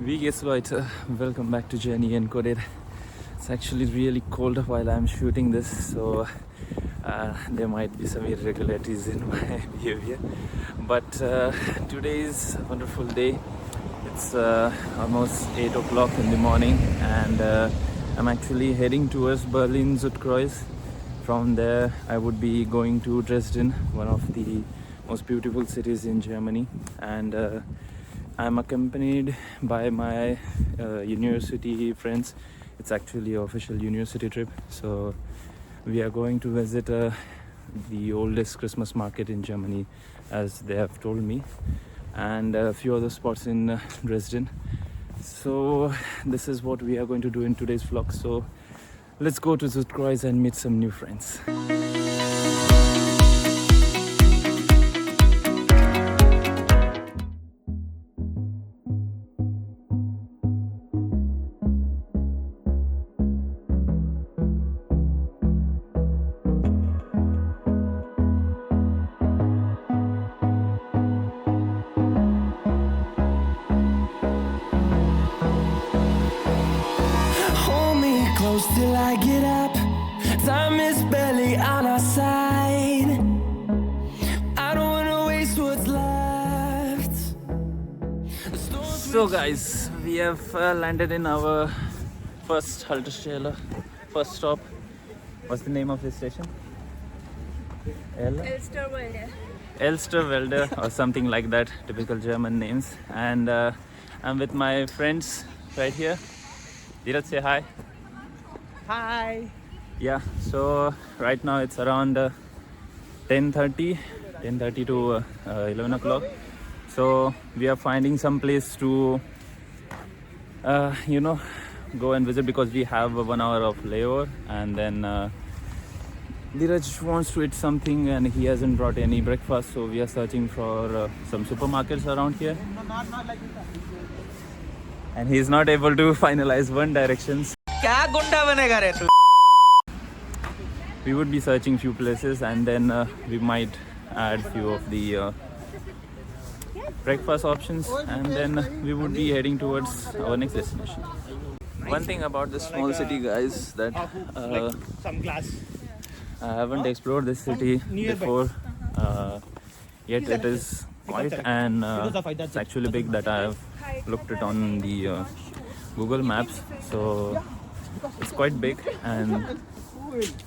Wie geht's, Leute? Welcome back to Journey Encoded. It's actually really cold while I'm shooting this, so there might be some irregularities in my behavior. But today is a wonderful day. It's almost 8 o'clock in the morning, and I'm actually heading towards Berlin Zuidkreuz. From there, I would be going to Dresden, one of the most beautiful cities in Germany, and I'm accompanied by my university friends. It's actually an official university trip, so we are going to visit the oldest Christmas market in Germany, as they have told me, and a few other spots in Dresden. So this is what we are going to do in today's vlog. So let's go to Zuidkreuz and meet some new friends. Till I get up, time is barely on our side. I don't wanna waste what's left. So guys, we have landed in our first Haltestelle, first stop. What's the name of this station? Elsterwalde. Elsterwalde or something like that, typical German names. And I'm with my friends right here. Dheeraj, say hi. Hi. Yeah, so right now it's around 10:30 to 11 o'clock. So we are finding some place to go and visit, because we have 1 hour of layover, and then Dheeraj wants to eat something and he hasn't brought any breakfast, so we are searching for some supermarkets around here, and he is not able to finalize one directions. क्या गुंडा बनेगा रे तू? We would be searching few places, and then we might add few of the breakfast options, and then we would be heading towards our next destination. One thing about this small city, guys, that Some glass. I haven't explored this city before, yet it is quite an it's actually big, that I have looked it on the Google Maps. So it's quite big, and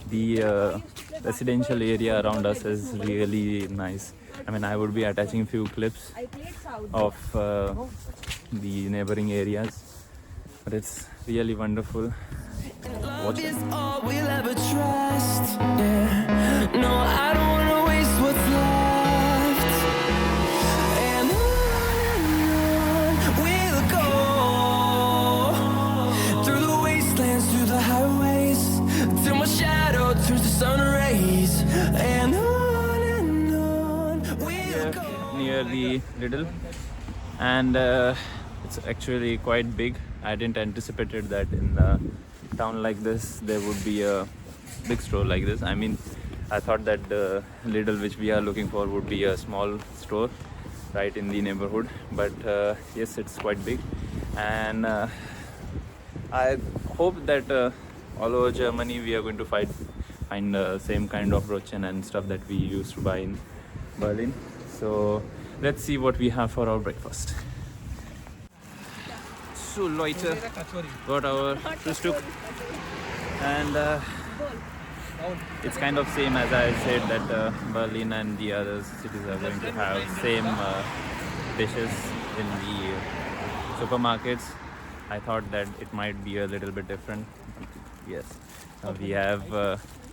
the residential area around us is really nice. I mean, I would be attaching few clips of the neighboring areas, but it's really wonderful. Love is all we'll ever trust. Yeah. No, I don't wanna waste what's left. And on we'll go, through the wastelands, through the highways, till my shadow turns to sun rays. And on we'll go. Near the Lidl, and it's actually quite big. I didn't anticipated that in a town like this there would be a big store like this. I mean, I thought that the Lidl which we are looking for would be a small store right in the neighborhood, but yes, it's quite big, and I hope that all over Germany we are going to find same kind of Brötchen and stuff that we used to buy in Berlin. So let's see what we have for our breakfast. So Leute, got our Frühstück, and it's kind of same as I said, that Berlin and the other cities are going to have same dishes in the supermarkets. I thought that it might be a little bit different. Yes, we have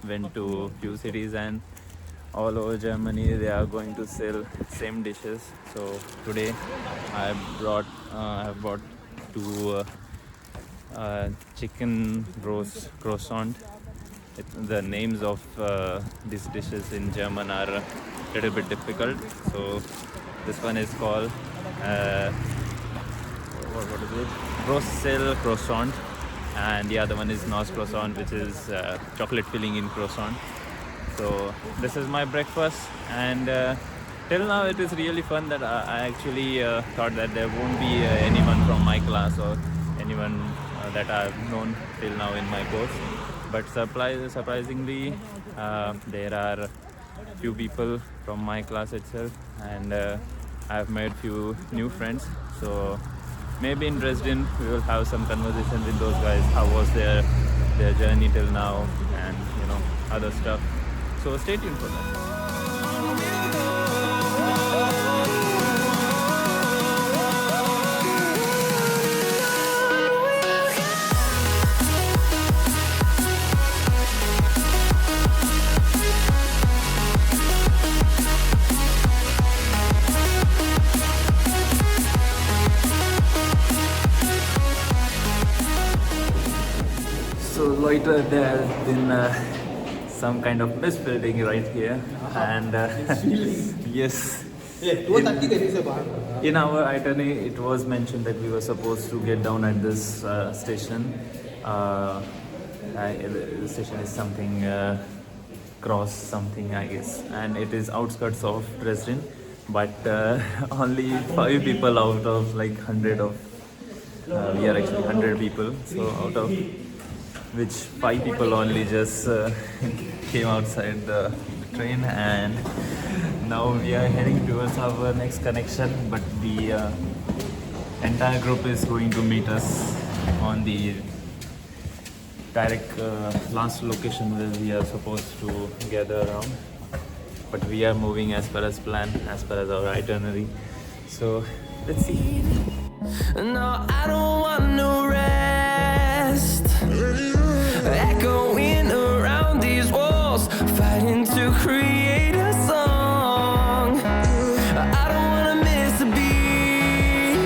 went to few cities, and all over Germany they are going to sell same dishes. So today I have bought two chicken roast croissant. The names of these dishes in German are a little bit difficult. So this one is called what is it? Rossel croissant, and the other one is Noz croissant, which is chocolate filling in croissant. So this is my breakfast, and till now it is really fun that I actually thought that there won't be anyone from my class or anyone that I've known till now in my course. But surprisingly, there are few people from my class itself, and I've made few new friends. So maybe in Dresden we will have some conversation with those guys. How was their journey till now, and other stuff. So stay tuned for that. So loiter, there has been some kind of misbuilding right here, and yes, in our itinerary it was mentioned that we were supposed to get down at this station. The station is something cross something, I guess, and it is outskirts of Dresden, but only 5 people out of like 100 of we are actually 100 people, so out of which 5 people only just came outside the train, and now we are heading towards our next connection, but the entire group is going to meet us on the direct last location where we are supposed to gather around, but we are moving as per as plan, as per as our itinerary. So let's see. No, I don't want no rest. Echoing around these walls, fighting to create a song. I don't wanna miss a beat.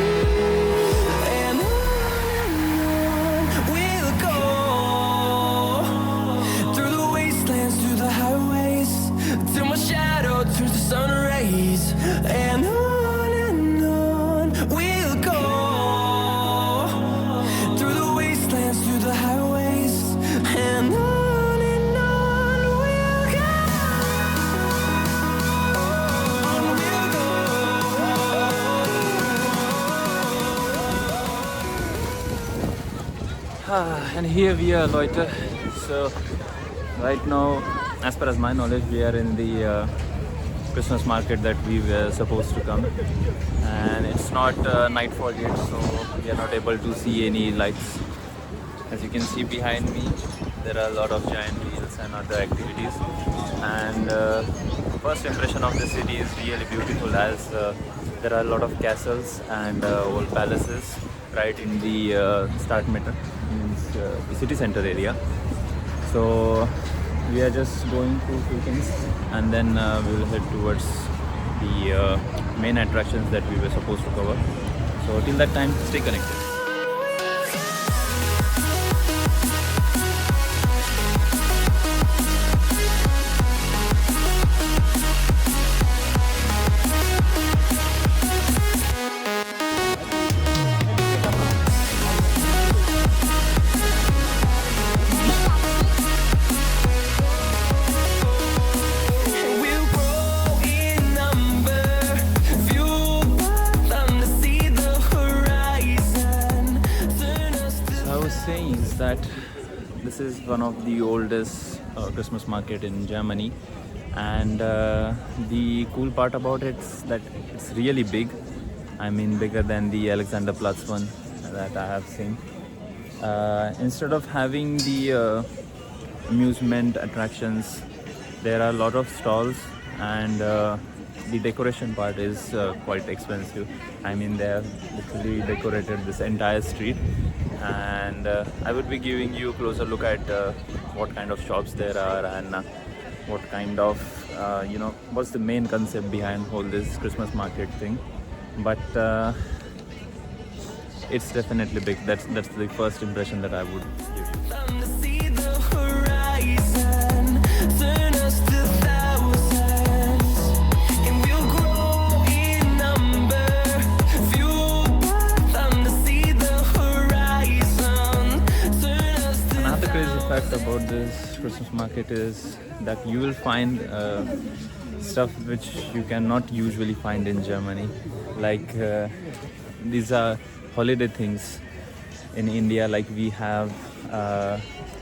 And on we'll go, through the wastelands, through the highways, till my shadow turns to sun rays. And on we'll go, through the wastelands, through the highways, and on we'll go. And here we are, loiter. So right now, as per as my knowledge, we are in the Christmas market that we were supposed to come, and it's not nightfall yet, so we are not able to see any lights. As you can see behind me, there are a lot of giant wheels and other activities, and first impression of the city is really beautiful, as there are a lot of castles and old palaces right in the Stadtmitte, means the city center area. So we are just going through few things, and then we will head towards the main attractions that we were supposed to cover. So till that time, stay connected. We'll grow in number, fueled by them to see the horizon. Turn us to I was saying is that this is one of the oldest Christmas market in Germany, and the cool part about it is that it's really big. I mean, bigger than the Alexanderplatz one that I have seen. Instead of having the amusement attractions, there are a lot of stalls, and the decoration part is quite expensive. I mean, they have literally decorated this entire street, and I would be giving you a closer look at what kind of shops there are, and what kind of what's the main concept behind whole this Christmas market thing. But it's definitely big. That's the first impression that I would give you. them to see the horizon. Turn us to thousands, and we'll grow in number, fueled by them to see the horizon. Turn us to Another crazy fact about this Christmas market is that you will find stuff which you cannot usually find in Germany. Like these are holiday things in India. Like we have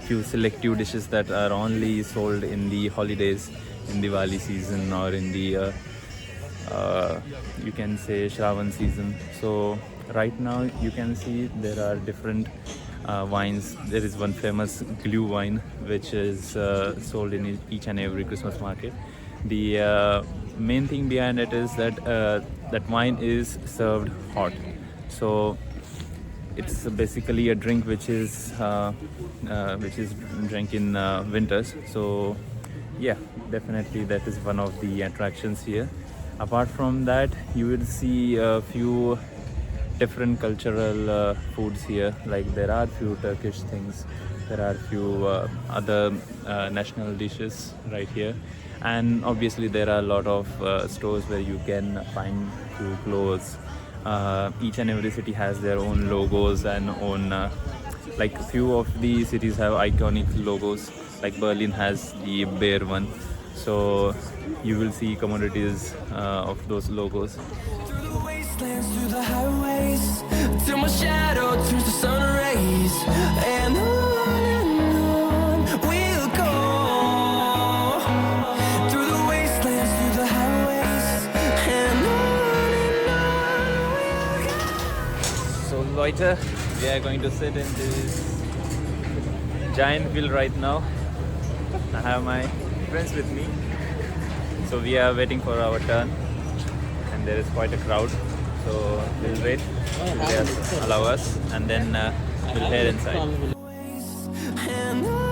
few selective dishes that are only sold in the holidays, in Diwali season or in the you can say Shravan season. So right now you can see there are different wines. There is one famous glue wine which is sold in each and every Christmas market. The main thing behind it is that that wine is served hot. So it's basically a drink which is drank in winters. So yeah, definitely that is one of the attractions here. Apart from that, you will see a few different cultural foods here. Like there are few Turkish things, there are few other national dishes right here, and obviously there are a lot of stores where you can find few clothes. Each and every city has their own logos and own like few of the cities have iconic logos. Like Berlin has the bear one, so you will see commodities of those logos. Through the wastelands, through the highways, till my shadow turns to sun rays, and on we'll go. Through the wastelands, through the highways, and on we'll go. So Leute, we are going to sit in this giant wheel right now. I have my friends with me, so we are waiting for our turn, and there is quite a crowd, so we'll wait till they allow us, and then we'll head inside. And on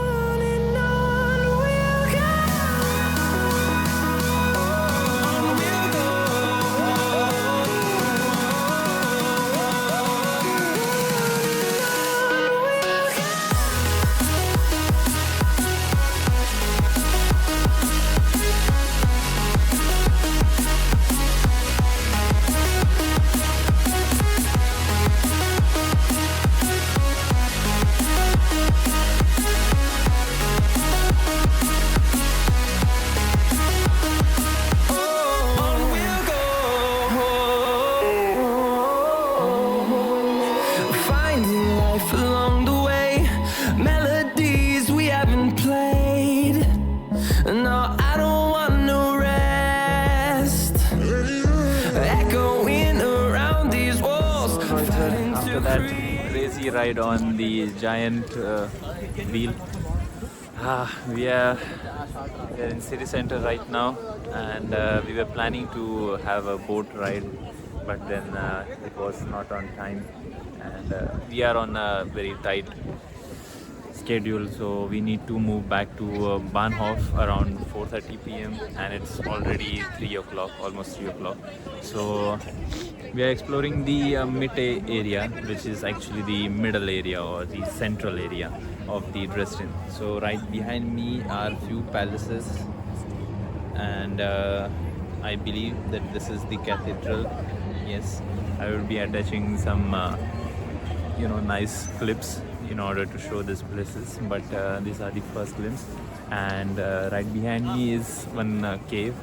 we'll go. On we'll finding life along the way, melodies we haven't played. No, I don't want no rest. Echoing around these walls. After that crazy ride on the giant wheel, we are in city center right now, and we were planning to have a boat ride, but then it was not on time, and we are on a very tight schedule, so we need to move back to Bahnhof around 4:30 p.m. and it's already 3 o'clock, almost 3 o'clock. So we are exploring the Mitte area, which is actually the middle area or the central area of the Dresden. So right behind me are few palaces, and I believe that this is the cathedral. Yes, I will be attaching some nice clips in order to show these places, but these are the first glimpse. And right behind me is one cave.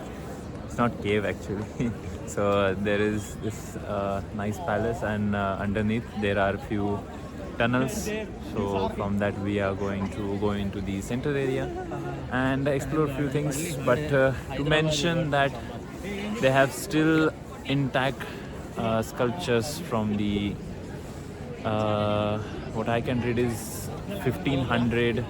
It's not cave actually. So there is this nice palace, and underneath there are few tunnels. So from that we are going to go into the center area and explore a few things. But to mention that they have still intact sculptures from the what I can read is 1500.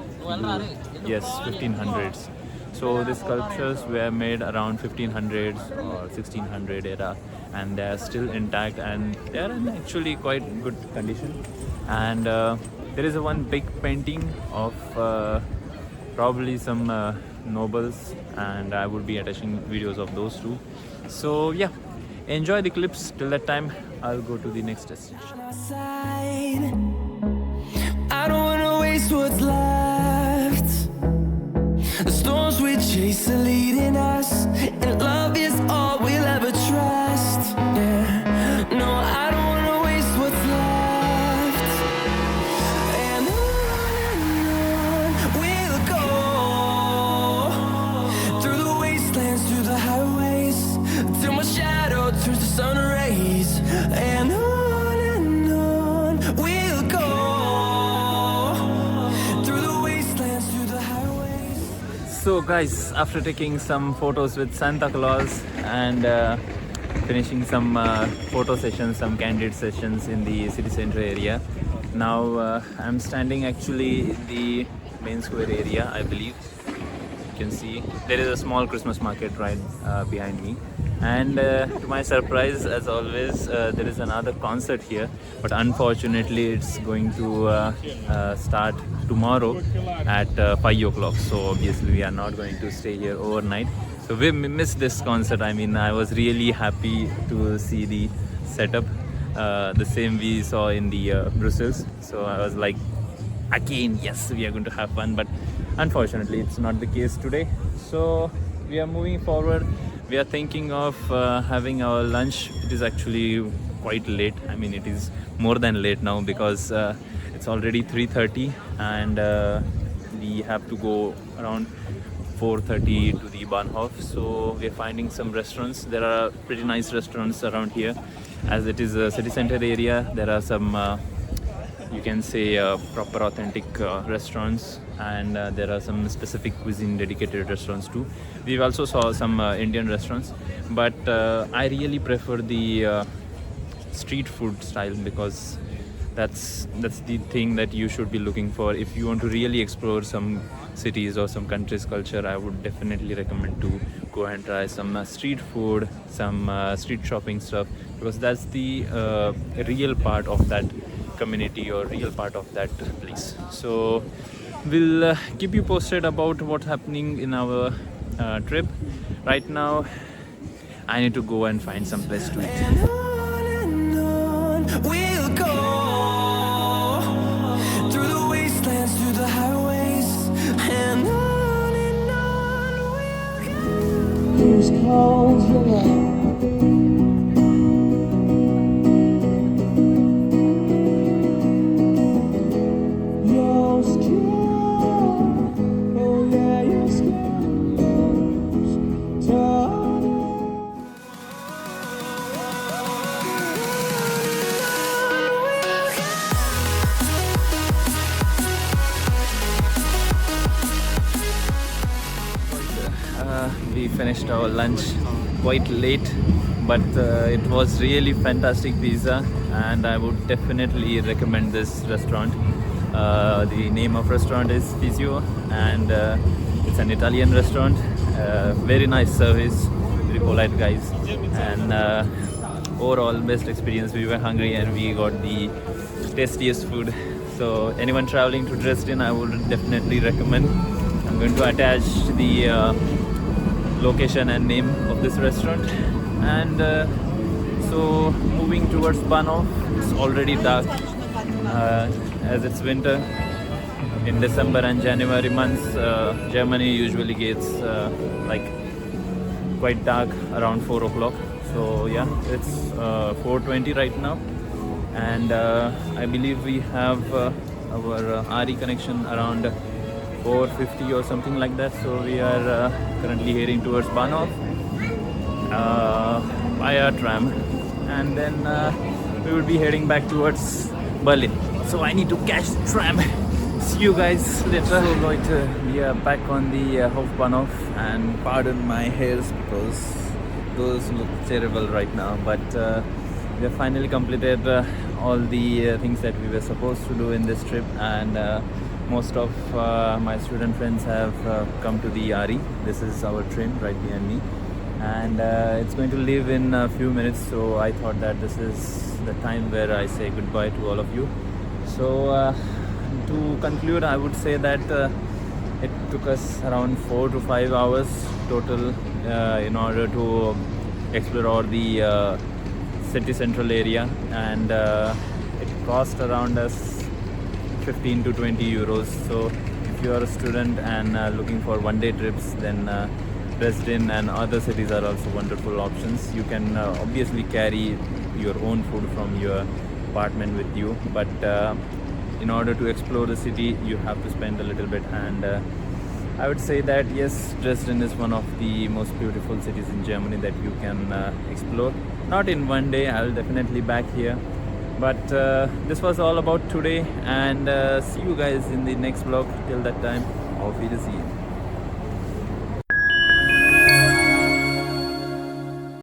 Yes, 1500s. So the sculptures were made around 1500s or 1600 era, and they are still intact, and they are in actually quite good condition. And there is a one big painting of probably some nobles, and I would be attaching videos of those too. So yeah, enjoy the clips. Till that time, I'll go to the next destination. Outside, I don't wanna waste what's left. The storms we chase are leading us, and love is all we'll ever trust. Yeah, no, I don't wanna waste what's left. And on we'll go, through the wastelands, through the highways. So guys, after taking some photos with Santa Claus and finishing some photo sessions, some candid sessions in the city center area, now I'm standing actually in the main square area, I believe. You can see there is a small Christmas market right behind me, and to my surprise, as always, there is another concert here, but unfortunately it's going to start tomorrow at 5 o'clock, so obviously we are not going to stay here overnight. So we missed this concert. I mean, I was really happy to see the setup, the same we saw in the Brussels. So I was like, again, yes, we are going to have fun, but unfortunately it's not the case today. So we are moving forward. We are thinking of having our lunch. It is actually quite late. I mean, it is more than late now because it's already 3:30 and we have to go around 4:30 to the Bahnhof. So we are finding some restaurants. There are pretty nice restaurants around here, as it is a city center area. There are some you can say proper authentic restaurants, and there are some specific cuisine dedicated restaurants too. We've also saw some Indian restaurants, but I really prefer the street food style, because that's the thing that you should be looking for if you want to really explore some cities or some country's culture. I would definitely recommend to go and try some street food, some street shopping stuff, because that's the real part of that community or real part of that place. So we'll keep you posted about what's happening in our trip. Right now I need to go and find some place to eat. And on we'll go, through the wastelands, through the highways, and on we'll go. Here's calls your love. You're scared, oh yeah, you're scared. Turn. We finished our lunch quite late, but it was really fantastic pizza, and I would definitely recommend this restaurant. The name of restaurant is Fizio, and it's an Italian restaurant. Very nice service, very polite guys, and overall best experience. We were hungry and we got the tastiest food. So anyone traveling to Dresden, I would definitely recommend. I'm going to attach the location and name of this restaurant. And so moving towards Bahnhof, it's already dark as it's winter. In December and January months, Germany usually gets like quite dark around 4 o'clock. So yeah, it's 4:20 right now, and I believe we have our RE connection around 4:50 or something like that. So we are currently heading towards Bahnhof via tram, and then we will be heading back towards Berlin. So I need to catch the tram. See you guys later. So Leute, we are back on the Hauptbahnhof, and pardon my hairs because those look terrible right now, but we have finally completed all the things that we were supposed to do in this trip, and most of my student friends have come to the RE. This is our train right behind me, and it's going to leave in a few minutes, so I thought that this is the time where I say goodbye to all of you. So to conclude, I would say that it took us around 4 to 5 hours total in order to explore all the city central area, and it cost around us 15 to 20 euros. So if you are a student and looking for one-day trips, then Dresden and other cities are also wonderful options. You can obviously carry your own food from your apartment with you, but in order to explore the city you have to spend a little bit, and I would say that yes, Dresden is one of the most beautiful cities in Germany that you can explore. Not in one day, I will definitely back here, but this was all about today, and see you guys in the next vlog. Till that time, auf Wiedersehen.